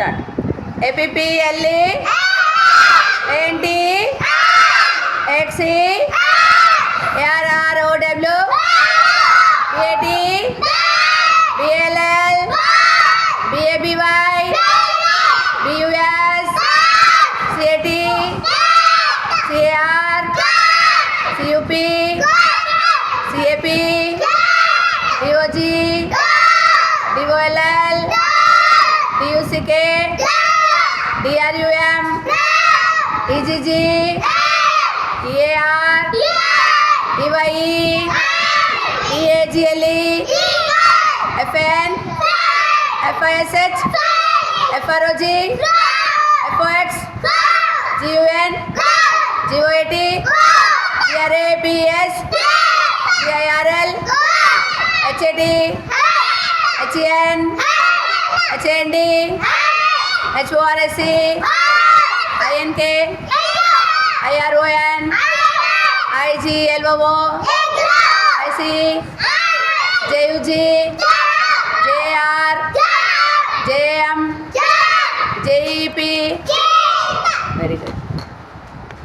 Start. ఏపీఎల్ఈ ఏంటి X A R R O W A T B L L B A B Y B U S C A T C A R C U P C A P D O G D O L L D U C K D R U M E G G E A R E Y E E A G L E F N F I S H F R O G F O X G U N G O A T G R A P E S G I R L H A T H E N H A N D H O R S C I N K I R O N I G L O O I C J U G J R J M J E P very good.